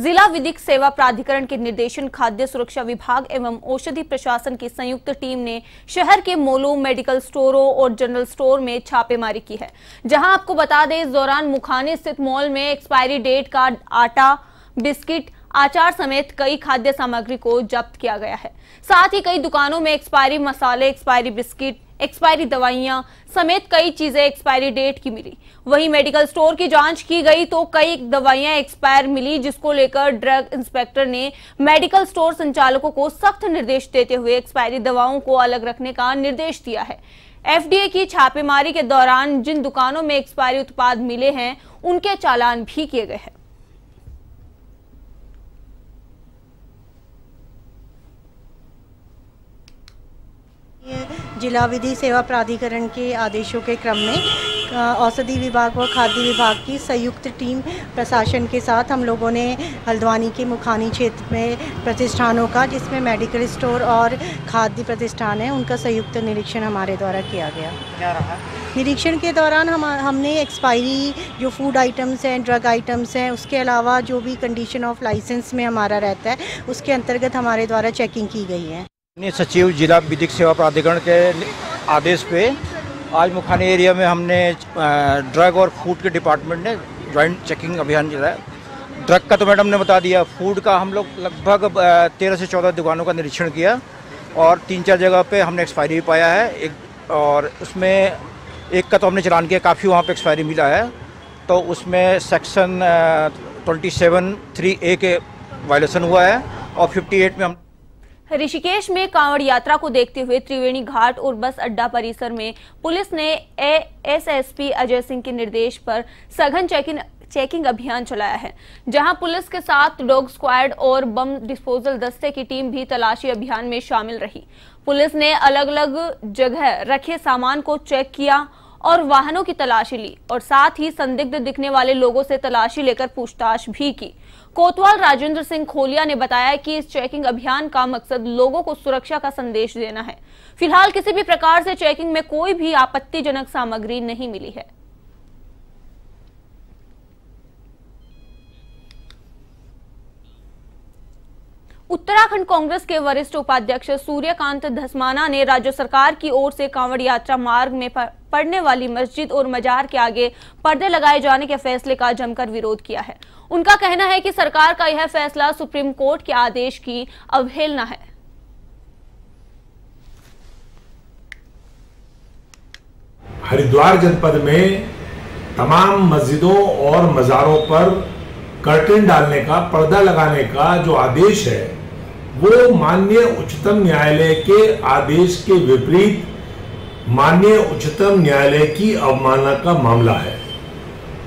जिला विधिक सेवा प्राधिकरण के निर्देशन खाद्य सुरक्षा विभाग एवं औषधि प्रशासन की संयुक्त टीम ने शहर के मॉलों, मेडिकल स्टोरों और जनरल स्टोर में छापेमारी की है। जहां आपको बता दें, इस दौरान मुखाने स्थित मॉल में एक्सपायरी डेट का आटा, बिस्किट, अचार समेत कई खाद्य सामग्री को जब्त किया गया है। साथ ही कई दुकानों में एक्सपायरी मसाले, एक्सपायरी बिस्किट, एक्सपायरी दवाइयां समेत कई चीजें एक्सपायरी डेट की मिली। वहीं मेडिकल स्टोर की जांच की गई तो कई दवाइयां एक्सपायर मिली, जिसको लेकर ड्रग इंस्पेक्टर ने मेडिकल स्टोर संचालकों को सख्त निर्देश देते हुए एक्सपायरी दवाओं को अलग रखने का निर्देश दिया है। एफडीए की छापेमारी के दौरान जिन दुकानों में एक्सपायरी उत्पाद मिले हैं, उनके चालान भी किए गए हैं। जिला विधि सेवा प्राधिकरण के आदेशों के क्रम में औषधि विभाग व खाद्य विभाग की संयुक्त टीम प्रशासन के साथ हम लोगों ने हल्द्वानी के मुखानी क्षेत्र में प्रतिष्ठानों का, जिसमें मेडिकल स्टोर और खाद्य प्रतिष्ठान है, उनका संयुक्त निरीक्षण हमारे द्वारा किया गया। क्या रहा? निरीक्षण के दौरान हमने एक्सपायरी जो फूड आइटम्स हैं, ड्रग आइटम्स हैं, उसके अलावा जो भी कंडीशन ऑफ लाइसेंस में हमारा रहता है, उसके अंतर्गत हमारे द्वारा चेकिंग की गई है। सचिव जिला विधिक सेवा प्राधिकरण के आदेश पे आज मुखानी एरिया में हमने ड्रग और फूड के डिपार्टमेंट ने ज्वाइंट चेकिंग अभियान चलाया। ड्रग का तो मैडम ने बता दिया, फूड का हम लोग लगभग 13 से 14 दुकानों का निरीक्षण किया और 3-4 जगह पे हमने एक्सपायरी भी पाया है। और उसमें एक का तो हमने चलान किया, काफ़ी वहाँ पे एक्सपायरी मिला है, तो उसमें सेक्शन 27(3)(a) के वायलेशन हुआ है और 58 में हम ऋषिकेश में कांवड़ यात्रा को देखते हुए त्रिवेणी घाट और बस अड्डा परिसर में पुलिस ने एएसएसपी अजय सिंह के निर्देश पर सघन चेकिंग अभियान चलाया है, जहां पुलिस के साथ डॉग स्क्वाड और बम डिस्पोजल दस्ते की टीम भी तलाशी अभियान में शामिल रही। पुलिस ने अलग अलग जगह रखे सामान को चेक किया और वाहनों की तलाशी ली और साथ ही संदिग्ध दिखने वाले लोगों से तलाशी लेकर पूछताछ भी की। कोतवाल राजेंद्र सिंह खोलिया ने बताया कि इस चेकिंग अभियान का मकसद लोगों को सुरक्षा का संदेश देना है। फिलहाल किसी भी प्रकार से चेकिंग में कोई भी आपत्तिजनक सामग्री नहीं मिली है। उत्तराखंड कांग्रेस के वरिष्ठ उपाध्यक्ष सूर्यकांत धस्माना ने राज्य सरकार की ओर से कांवड़ यात्रा मार्ग में पड़ने वाली मस्जिद और मजार के आगे पर्दे लगाए जाने के फैसले का जमकर विरोध किया है। उनका कहना है कि सरकार का यह फैसला सुप्रीम कोर्ट के आदेश की अवहेलना है। हरिद्वार जनपद में तमाम मस्जिदों और मजारों पर कर्टेन डालने का, पर्दा लगाने का जो आदेश है, वो माननीय उच्चतम न्यायालय के आदेश के विपरीत माननीय उच्चतम न्यायालय की अवमानना का मामला है।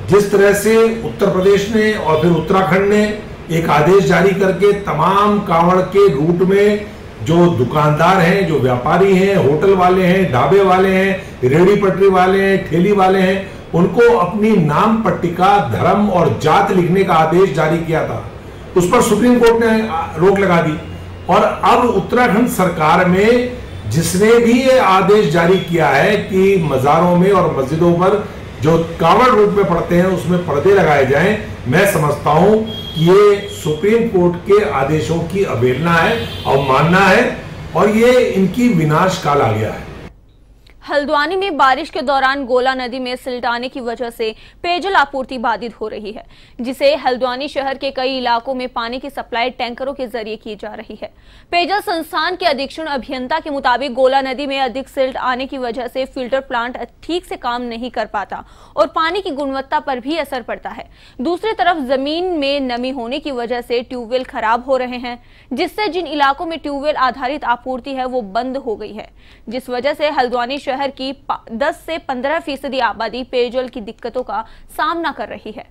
जिस तरह से उत्तर प्रदेश ने और फिर उत्तराखंड ने एक आदेश जारी करके तमाम कांवड़ के रूट में जो दुकानदार हैं, जो व्यापारी हैं, होटल वाले हैं, ढाबे वाले हैं, रेहड़ी पटरी वाले हैं, ठेली वाले हैं, उनको अपनी नाम पट्टिका, धर्म और जात लिखने का आदेश जारी किया था, उस पर सुप्रीम कोर्ट ने रोक लगा दी। और अब उत्तराखंड सरकार में जिसने भी ये आदेश जारी किया है कि मजारों में और मस्जिदों पर जो कांवड़ रूट में पड़ते हैं उसमें पर्दे लगाए जाएं, मैं समझता हूं कि ये सुप्रीम कोर्ट के आदेशों की अवहेलना है, अवमानना है और ये इनकी विनाश काल आ गया है। हल्द्वानी में बारिश के दौरान गोला नदी में सिल्ट आने की वजह से पेयजल आपूर्ति बाधित हो रही है, जिसे हल्द्वानी शहर के कई इलाकों में पानी की सप्लाई टैंकरों के जरिए की जा रही है। पेयजल संस्थान के अधीक्षण अभियंता के मुताबिक गोला नदी में अधिक सिल्ट आने की वजह से फिल्टर प्लांट ठीक से काम नहीं कर पाता और पानी की गुणवत्ता पर भी असर पड़ता है। दूसरी तरफ जमीन में नमी होने की वजह से ट्यूबवेल खराब हो रहे हैं, जिससे जिन इलाकों में ट्यूबवेल आधारित आपूर्ति है वो बंद हो गई है, जिस वजह से हल्द्वानी शहर की 10 से 15% आबादी पेयजल की दिक्कतों का सामना कर रही है।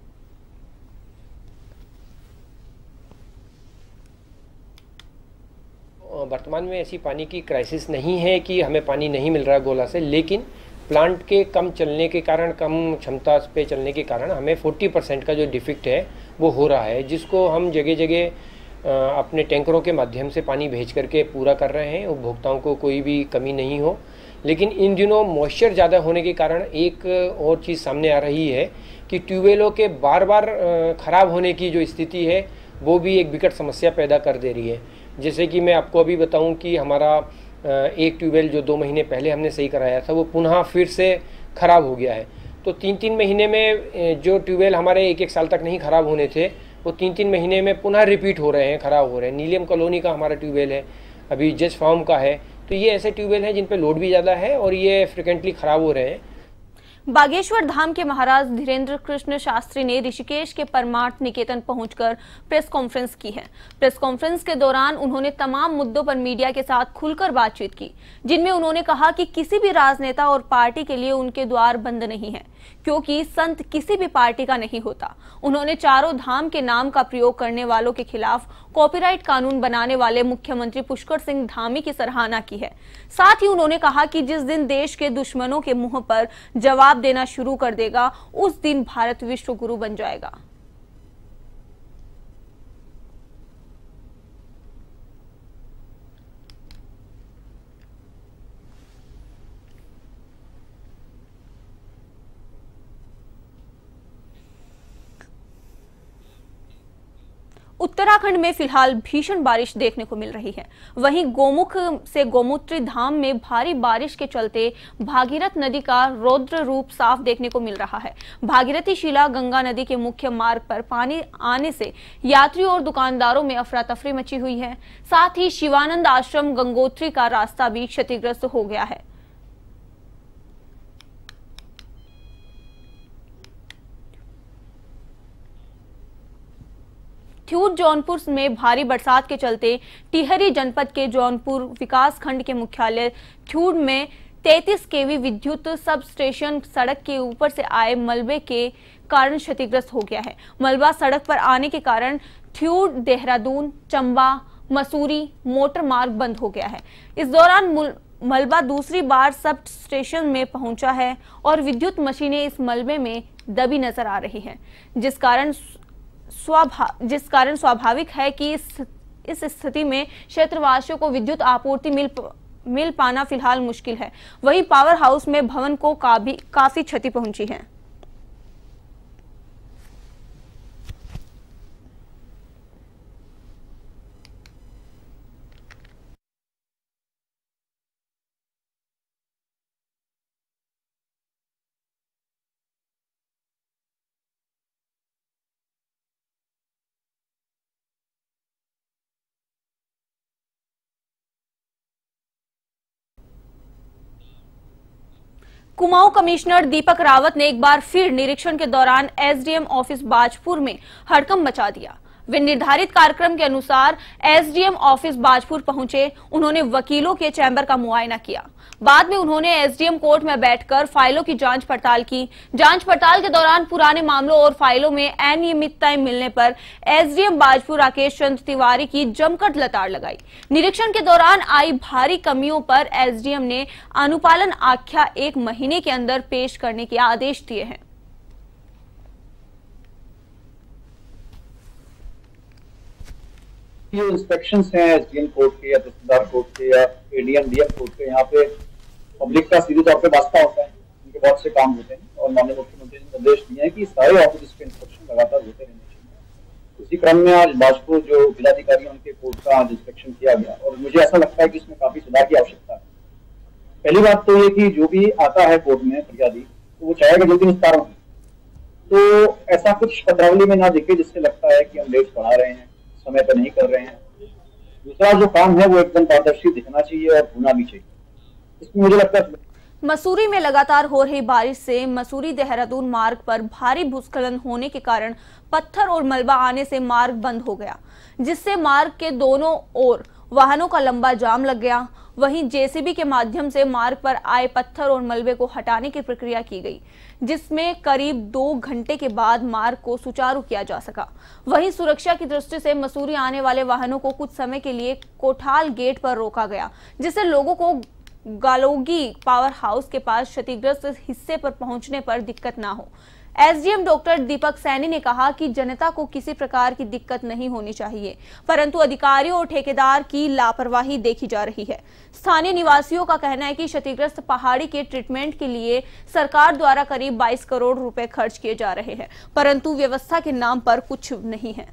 वर्तमान में ऐसी पानी की क्राइसिस नहीं है कि हमें पानी नहीं मिल रहा गोला से, लेकिन प्लांट के कम चलने के कारण, कम क्षमता पे चलने के कारण हमें 40% का जो डिफेक्ट है वो हो रहा है, जिसको हम जगह जगह अपने टैंकरों के माध्यम से पानी भेज करके पूरा कर रहे हैं, उपभोक्ताओं को कोई भी कमी नहीं हो। लेकिन इन दिनों मॉइस्चर ज़्यादा होने के कारण एक और चीज़ सामने आ रही है कि ट्यूबवेलों के बार बार ख़राब होने की जो स्थिति है वो भी एक विकट समस्या पैदा कर दे रही है। जैसे कि मैं आपको अभी बताऊं कि हमारा एक ट्यूबवेल जो 2 महीने पहले हमने सही कराया था वो पुनः फिर से ख़राब हो गया है। तो 3-3 महीने में जो ट्यूबवेल हमारे 1-1 साल तक नहीं ख़राब होने थे वो 3-3 महीने में पुनः रिपीट हो रहे हैं, ख़राब हो रहे हैं। नीलियम कॉलोनी का हमारा ट्यूबवेल है, अभी जज फार्म का है। तो ये ऐसे ट्यूबवेल हैं जिन पे लोड भी ज़्यादा है और ये फ्रिक्वेंटली ख़राब हो रहे हैं। बागेश्वर धाम के महाराज धीरेन्द्र कृष्ण शास्त्री ने ऋषिकेश के परमार्थ निकेतन पहुंचकर प्रेस कॉन्फ्रेंस की है। प्रेस कॉन्फ्रेंस के दौरान उन्होंने तमाम मुद्दों पर मीडिया के साथ खुलकर बातचीत की, जिनमें उन्होंने कहा कि किसी भी राजनेता और पार्टी के लिए उनके द्वार बंद नहीं है, क्योंकि संत किसी भी पार्टी का नहीं होता। उन्होंने चारों धाम के नाम का प्रयोग करने वालों के खिलाफ कॉपीराइट कानून बनाने वाले मुख्यमंत्री पुष्कर सिंह धामी की सराहना की है। साथ ही उन्होंने कहा कि जिस दिन देश के दुश्मनों के मुंह पर जवाब देना शुरू कर देगा, उस दिन भारत विश्व गुरु बन जाएगा। उत्तराखंड में फिलहाल भीषण बारिश देखने को मिल रही है। वहीं गोमुख से गोमूत्री धाम में भारी बारिश के चलते भागीरथ नदी का रौद्र रूप साफ देखने को मिल रहा है। भागीरथी शिला गंगा नदी के मुख्य मार्ग पर पानी आने से यात्रियों और दुकानदारों में अफरा तफरी मची हुई है। साथ ही शिवानंद आश्रम गंगोत्री का रास्ता भी क्षतिग्रस्त हो गया है। ठियूर जौनपुर में भारी बरसात के चलते टिहरी जनपद के जौनपुर विकास खंड के मुख्यालय ठियूर में 33 केवी विद्युत सब स्टेशन सड़क के ऊपर से आए मलबे के कारण क्षतिग्रस्त हो गया है। मलबा सड़क पर आने के कारण ठियूर, देहरादून, चंबा, मसूरी मोटर मार्ग बंद हो गया है। इस दौरान मलबा दूसरी बार सब स्टेशन में पहुंचा है और विद्युत मशीनें इस मलबे में दबी नजर आ रही हैं, जिस कारण स्वाभाविक है कि इस स्थिति में क्षेत्रवासियों को विद्युत आपूर्ति मिल पाना फिलहाल मुश्किल है। वहीं पावर हाउस में भवन को काफी क्षति पहुंची है। कुमाऊं कमिश्नर दीपक रावत ने एक बार फिर निरीक्षण के दौरान एसडीएम ऑफिस बाजपुर में हड़कंप मचा दिया। वे निर्धारित कार्यक्रम के अनुसार एसडीएम ऑफिस बाजपुर पहुंचे। उन्होंने वकीलों के चैम्बर का मुआयना किया। बाद में उन्होंने एसडीएम कोर्ट में बैठकर फाइलों की जांच पड़ताल की। जांच पड़ताल के दौरान पुराने मामलों और फाइलों में अनियमितताएं मिलने पर एसडीएम बाजपुर राकेश चंद्र तिवारी की जमकर लताड़ लगाई। निरीक्षण के दौरान आई भारी कमियों पर एसडीएम ने अनुपालन आख्या 1 महीने के अंदर पेश करने के आदेश दिए हैं। ये इंस्पेक्शंस हैं एसडीएम कोर्ट के या तहसीलदार कोर्ट के या एडीएम डीएम कोर्ट के, यहाँ पे पब्लिक का सीधे तौर पे वास्ता होता है, उनके बहुत से काम होते हैं और माननीय मुख्यमंत्री ने निर्देश दिए हैं कि सारे ऑफिस के इंस्पेक्शन लगातार होते रहने चाहिए। इसी क्रम में आज बाजपुर जो जिलाधिकारी उनके कोर्ट का आज इंस्पेक्शन किया गया और मुझे ऐसा लगता है कि इसमें काफी सुधार की आवश्यकता है। पहली बात तो ये कि जो भी आता है कोर्ट में फरियादी तो वो चाहेगा जल्दी निस्तारण हो, तो ऐसा कुछ पत्रावली में ना दिखे जिससे लगता है कि हम डेट्स बढ़ा रहे हैं, समय पर नहीं कर रहे हैं। दूसरा जो काम है वो एकदम पारदर्शी दिखना चाहिए और होना भी चाहिए। इसमें मुझे लगता है मसूरी में लगातार हो रही बारिश से मसूरी देहरादून मार्ग पर भारी भूस्खलन होने के कारण पत्थर और मलबा आने से मार्ग बंद हो गया, जिससे मार्ग के दोनों ओर वाहनों का लंबा जाम लग गया। वहीं जेसीबी के माध्यम से मार्ग पर आए पत्थर और मलबे को हटाने की प्रक्रिया की गई, जिसमें करीब 2 घंटे के बाद मार्ग को सुचारू किया जा सका। वहीं सुरक्षा की दृष्टि से मसूरी आने वाले वाहनों को कुछ समय के लिए कोठाल गेट पर रोका गया, जिससे लोगों को गालोगी पावर हाउस के पास क्षतिग्रस्त हिस्से पर पहुंचने पर दिक्कत ना हो। एसडीएम डॉक्टर दीपक सैनी ने कहा कि जनता को किसी प्रकार की दिक्कत नहीं होनी चाहिए, परंतु अधिकारियों और ठेकेदार की लापरवाही देखी जा रही है। स्थानीय निवासियों का कहना है कि क्षतिग्रस्त पहाड़ी के ट्रीटमेंट के लिए सरकार द्वारा करीब 22 करोड़ रुपए खर्च किए जा रहे हैं, परंतु व्यवस्था के नाम पर कुछ नहीं है।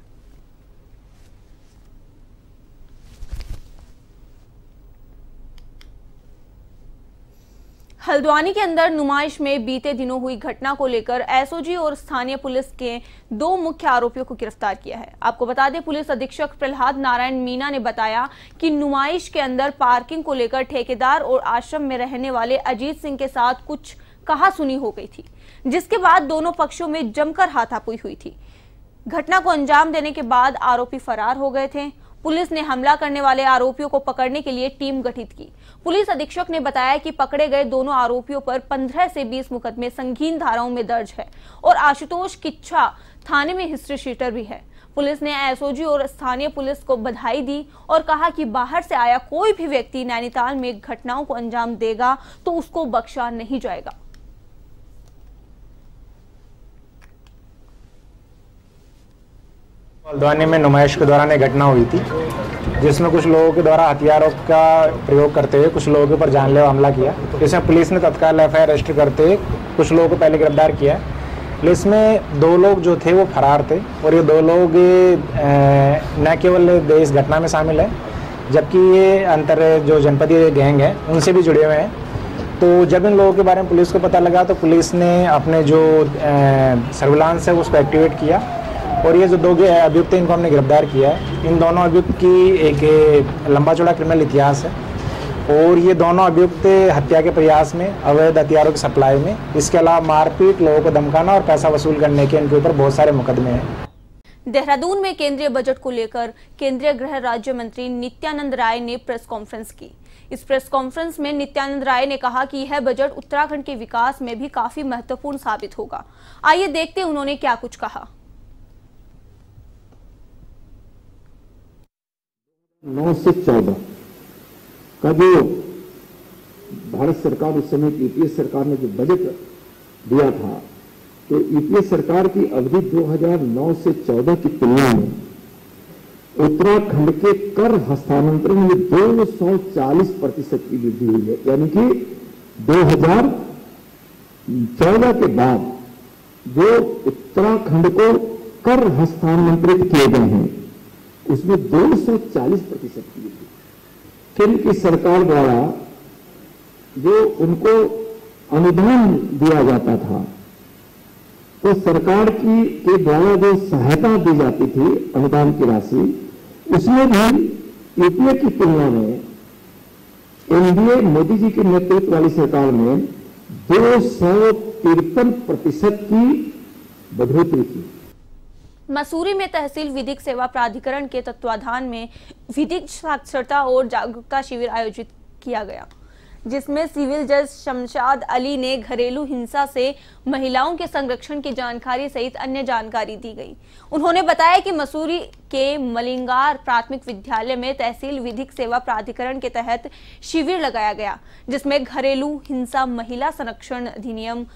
हल्द्वानी के अंदर नुमाइश में बीते दिनों हुई घटना को लेकर एसओजी और स्थानीय पुलिस के 2 मुख्य आरोपियों को गिरफ्तार किया है। आपको बता दें, पुलिस अधीक्षक प्रहलाद नारायण मीना ने बताया कि नुमाइश के अंदर पार्किंग को लेकर ठेकेदार और आश्रम में रहने वाले अजीत सिंह के साथ कुछ कहासुनी हो गई थी, जिसके बाद दोनों पक्षों में जमकर हाथापाई हुई थी। घटना को अंजाम देने के बाद आरोपी फरार हो गए थे। पुलिस ने हमला करने वाले आरोपियों को पकड़ने के लिए टीम गठित की। पुलिस अधीक्षक ने बताया कि पकड़े गए दोनों आरोपियों पर 15 से 20 मुकदमे संगीन धाराओं में दर्ज है और आशुतोष किच्छा थाने में हिस्ट्री शीटर भी है। पुलिस ने एसओजी और स्थानीय पुलिस को बधाई दी और कहा कि बाहर से आया कोई भी व्यक्ति नैनीताल में घटनाओं को अंजाम देगा तो उसको बख्शा नहीं जाएगा। हल्द्वानी में नुमाइश के दौरान एक घटना हुई थी, जिसमें कुछ लोगों के द्वारा हथियारों का प्रयोग करते हुए कुछ लोगों के ऊपर जानलेवा हमला किया। इसमें पुलिस ने तत्काल एफआईआर रजिस्टर करते हुए कुछ लोगों को पहले गिरफ्तार किया। इसमें 2 लोग जो थे वो फरार थे और ये 2 लोग न केवल इस घटना में शामिल है, जबकि ये अंतर जो जनपदीय गैंग है उनसे भी जुड़े हुए हैं। तो जब इन लोगों के बारे में पुलिस को पता लगा तो पुलिस ने अपने जो सर्विलांस है उसको एक्टिवेट किया और ये जो 2 अभियुक्त इनको हमने गिरफ्तार किया है। इन दोनों अभियुक्त की एक लंबा चौड़ा क्रिमिनल इतिहास है और ये दोनों अभियुक्त हत्या के प्रयास में, अवैध हथियारों की सप्लाई में, इसके अलावा मारपीट, लोगों को धमकाना और पैसा वसूल करने के इनके ऊपर बहुत सारे मुकदमे हैं। देहरादून में केंद्रीय बजट को लेकर केंद्रीय गृह राज्य मंत्री नित्यानंद राय ने प्रेस कॉन्फ्रेंस की। इस प्रेस कॉन्फ्रेंस में नित्यानंद राय ने कहा कि यह बजट उत्तराखंड के विकास में भी काफी महत्वपूर्ण साबित होगा। आइए देखते हैं उन्होंने क्या कुछ कहा। 9 से 14 का जो भारत सरकार उस समय यूपीए सरकार ने जो बजट दिया था, तो यूपीए सरकार की अवधि 2009 से 14 की तुलना में उत्तराखंड के कर हस्तांतरण में 240% की वृद्धि हुई है। यानी कि 2014 के बाद जो उत्तराखंड को कर हस्तांतरित किए गए हैं उसमें 240% की वृद्धि। केंद्र की सरकार द्वारा जो उनको अनुदान दिया जाता था, तो सरकार के द्वारा जो सहायता दी जाती थी अनुदान की राशि, उसमें भी यूपीए की तुलना में एनडीए मोदी जी के नेतृत्व वाली सरकार में 253% की बढ़ोतरी की। मसूरी में तहसील विधिक सेवा प्राधिकरण के तत्वाधान में विधिक साक्षरता और जागरूकता शिविर आयोजित किया गया, जिसमें सिविल जज शमशाद अली ने घरेलू हिंसा से महिलाओं के संरक्षण की जानकारी सहित अन्य जानकारी दी गई। उन्होंने बताया कि मसूरी के मलिंगार प्राथमिक विद्यालय में तहसील विधिक सेवा प्राधिकरण के तहत शिविर लगाया गया, जिसमें घरेलू हिंसा, महिला संरक्षण अधिनियम,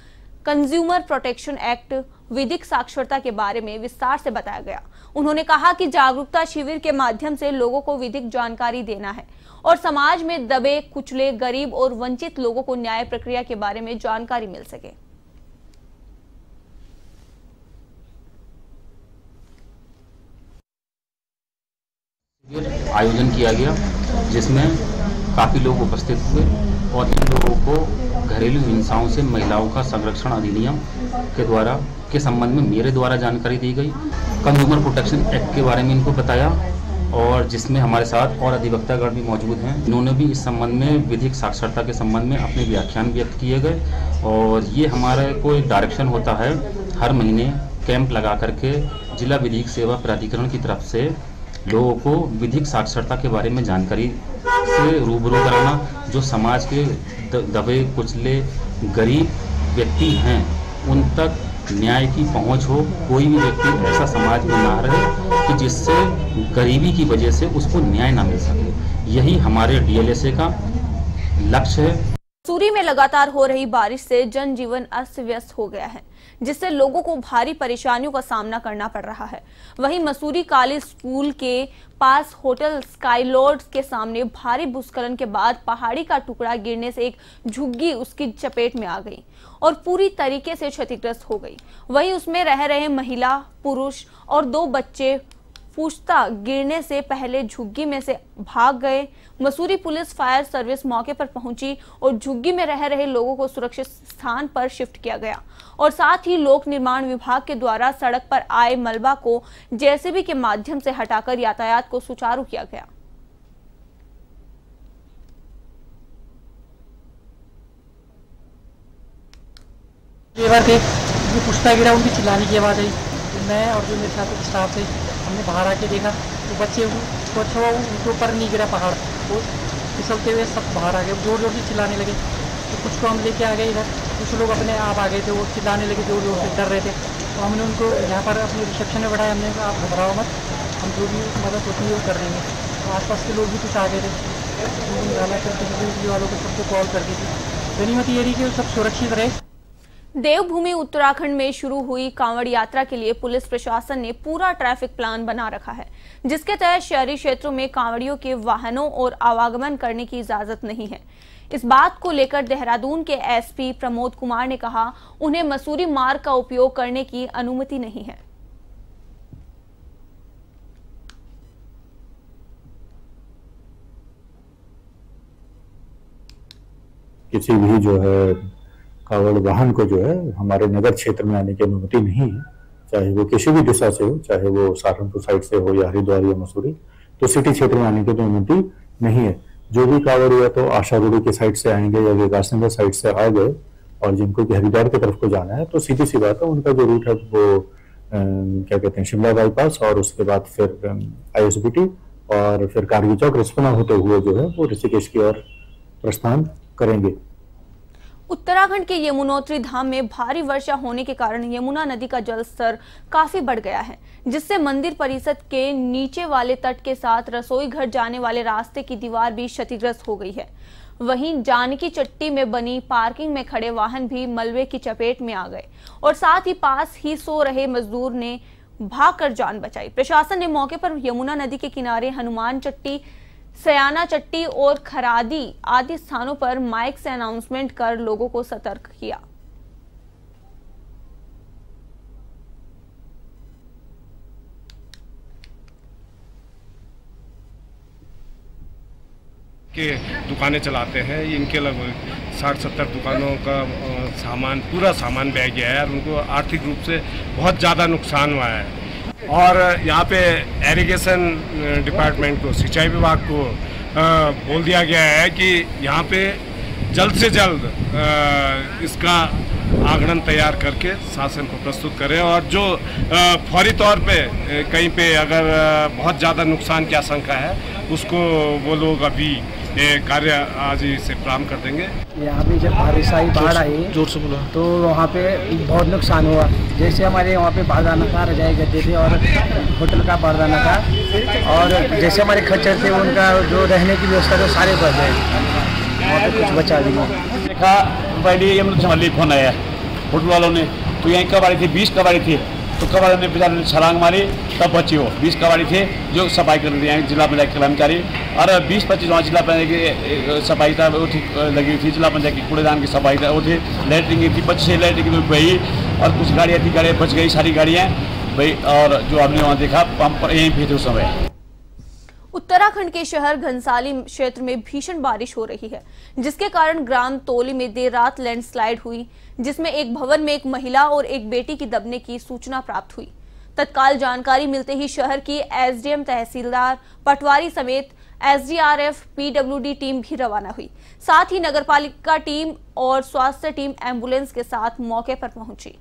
कंज्यूमर प्रोटेक्शन एक्ट, विधिक साक्षरता के बारे में विस्तार से बताया गया। उन्होंने कहा कि जागरूकता शिविर के माध्यम से लोगों को विधिक जानकारी देना है और समाज में दबे, कुचले, गरीब और वंचित लोगों को न्याय प्रक्रिया के बारे में जानकारी मिल सके। आयोजन किया गया, जिसमें काफी लोग उपस्थित हुए और इन लोगों को घरेलू हिंसाओं से महिलाओं का संरक्षण अधिनियम के संबंध में मेरे द्वारा जानकारी दी गई। कंज्यूमर प्रोटेक्शन एक्ट के बारे में इनको बताया और जिसमें हमारे साथ और अधिवक्तागण भी मौजूद हैं। इन्होंने भी इस संबंध में विधिक साक्षरता के संबंध में अपने व्याख्यान व्यक्त किए गए और ये हमारा कोई डायरेक्शन होता है हर महीने कैंप लगा करके जिला विधिक सेवा प्राधिकरण की तरफ से लोगों को विधिक साक्षरता के बारे में जानकारी से रूबरू कराना। जो समाज के दबे कुचले गरीब व्यक्ति हैं उन तक न्याय की पहुंच हो। कोई भी व्यक्ति ऐसा समाज में ना रहे कि जिससे गरीबी की वजह से उसको न्याय ना मिल सके। यही हमारे डीएलएसए का लक्ष्य है। मसूरी में लगातार हो रही बारिश से जनजीवन अस्त व्यस्त हो गया है, जिससे लोगों को भारी परेशानियों का सामना करना पड़ रहा है। वहीं मसूरी काली स्कूल के पास होटल स्काईलॉर्ड्स के सामने भारी भूस्खलन के बाद पहाड़ी का टुकड़ा गिरने से एक झुग्गी उसकी चपेट में आ गई और पूरी तरीके से क्षतिग्रस्त हो गई। वहीं उसमें रह रहे महिला, पुरुष और 2 बच्चे पूछता गिरने से पहले झुग्गी में से भाग गए। मसूरी पुलिस फायर सर्विस मौके पर पहुंची और झुग्गी में रह रहे लोगों को सुरक्षित स्थान पर शिफ्ट किया गया और साथ ही लोक निर्माण विभाग के द्वारा सड़क पर आए मलबा को जेसीबी के माध्यम से हटाकर यातायात को सुचारू किया गया। लेबर थे जो पुश्ता गिरा, उनकी चिल्लाने की आवाज़ आई। मैं और जो मेरे साथ स्टाफ थे हमने बाहर आके देखा तो बच्चे को अच्छा हुआ उनके ऊपर नहीं गिरा पहाड़, वो फिसलते हुए सब बाहर आ गए, जोर जोर से चिल्लाने लगे। तो कुछ को हम लेके आ गए इधर, कुछ लोग अपने आप आ गए थे, वो चिल्लाने लगे जोर जोर से, डर रहे थे। तो हमने उनको यहाँ पर अपने रिसेप्शन में बैठाया, हमने कहा आप घबराओ मत, हम जो भी मदद होती है वो कर देंगे। तो आसपास के लोग भी कुछ आ गए थे, वालों को सबको कॉल कर दी थी। गनीमत ये रही कि सब सुरक्षित रहे। देवभूमि उत्तराखंड में शुरू हुई कांवड़ यात्रा के लिए पुलिस प्रशासन ने पूरा ट्रैफिक प्लान बना रखा है, जिसके तहत शहरी क्षेत्रों में कांवड़ियों के वाहनों और आवागमन करने की इजाजत नहीं है। इस बात को लेकर देहरादून के एसपी प्रमोद कुमार ने कहा, उन्हें मसूरी मार्ग का उपयोग करने की अनुमति नहीं है। किसी भी जो है कावड़ वाहन को जो है हमारे नगर क्षेत्र में आने की अनुमति नहीं है, चाहे वो किसी भी दिशा से हो, चाहे वो सहारनपुर साइड से हो या हरिद्वार या मसूरी, तो सिटी क्षेत्र में आने की तो अनुमति नहीं है। जो भी कावड़िया तो आशागुड़ी की साइड से आएंगे या विकासनगर साइड से आ गए और जिनको कि हरिद्वार की तरफ को जाना है, तो सीधी सी बात है उनका जो रूट है वो क्या कहते हैं शिमला बाईपास और उसके बाद फिर ISBT और फिर कारगिल चौक रिस्पना होते हुए जो है वो ऋषिकेश की ओर प्रस्थान करेंगे। उत्तराखंड के यमुनोत्री धाम में भारी वर्षा होने के कारण यमुना नदी का जल स्तर काफी बढ़ गया है, जिससे मंदिर परिसर के नीचे वाले तट के साथ रसोई घर जाने वाले रास्ते की दीवार भी क्षतिग्रस्त हो गई है। वहीं जानकी चट्टी में बनी पार्किंग में खड़े वाहन भी मलबे की चपेट में आ गए और साथ ही पास ही सो रहे मजदूर ने भागकर जान बचाई। प्रशासन ने मौके पर यमुना नदी के किनारे हनुमान चट्टी, सयाना चट्टी और खरादी आदि स्थानों पर माइक से अनाउंसमेंट कर लोगों को सतर्क किया। के दुकानें चलाते हैं, इनके लगभग 60-70 दुकानों का सामान पूरा सामान बह गया है और उनको आर्थिक रूप से बहुत ज़्यादा नुकसान हुआ है। और यहाँ पे एरिगेशन डिपार्टमेंट को, सिंचाई विभाग को बोल दिया गया है कि यहाँ पे जल्द से जल्द इसका आंकड़न तैयार करके शासन को प्रस्तुत करें और जो फौरी तौर पे कहीं पे अगर बहुत ज़्यादा नुकसान की आशंका है उसको वो लोग अभी कार्य आज ही से प्रारंभ कर देंगे। यहाँ पे जब बारिश आई, बाढ़ आई, जोर से बोला, तो वहाँ पे बहुत नुकसान हुआ। जैसे हमारे वहाँ पे बारदाना का रजाई गद्दे थे और होटल का बारदाना का, और जैसे हमारे खच्चर थे उनका जो रहने की व्यवस्था तो सारे बच गए, वहाँ पे कुछ बचा नहीं। देखा पहले ये फोन आया होटल वालों ने, तो यहाँ कबाड़ी थी 20 कबाड़ी थी, तो कबाड़ी ने बेचारे ने छलांग मारी तब बची वो 20 कबाड़ी थे जो सफाई कर रहे हैं जिला पंचायत कर्मचारी, और 20-25 वहाँ जिला पंचायत की सफाई था वो ठीक लगी थी, जिला पंचायत की कूड़ेदान की सफाई था वो थी, लैटरिंग थी 25 लैटरिंग बही और कुछ गाड़ियाँ थी, गाड़ियाँ बच गई सारी गाड़ियाँ भाई। और जो हमने वहाँ देखा पंप पर यहीं भी थे उस समय। उत्तराखंड के शहर घनसाली क्षेत्र में भीषण बारिश हो रही है, जिसके कारण ग्राम तोली में देर रात लैंडस्लाइड हुई, जिसमें एक भवन में एक महिला और एक बेटी की दबने की सूचना प्राप्त हुई। तत्काल जानकारी मिलते ही शहर की एसडीएम, तहसीलदार पटवारी समेत SDRF, PWD टीम भी रवाना हुई। साथ ही नगरपालिका टीम और स्वास्थ्य टीम एम्बुलेंस के साथ मौके पर पहुंची।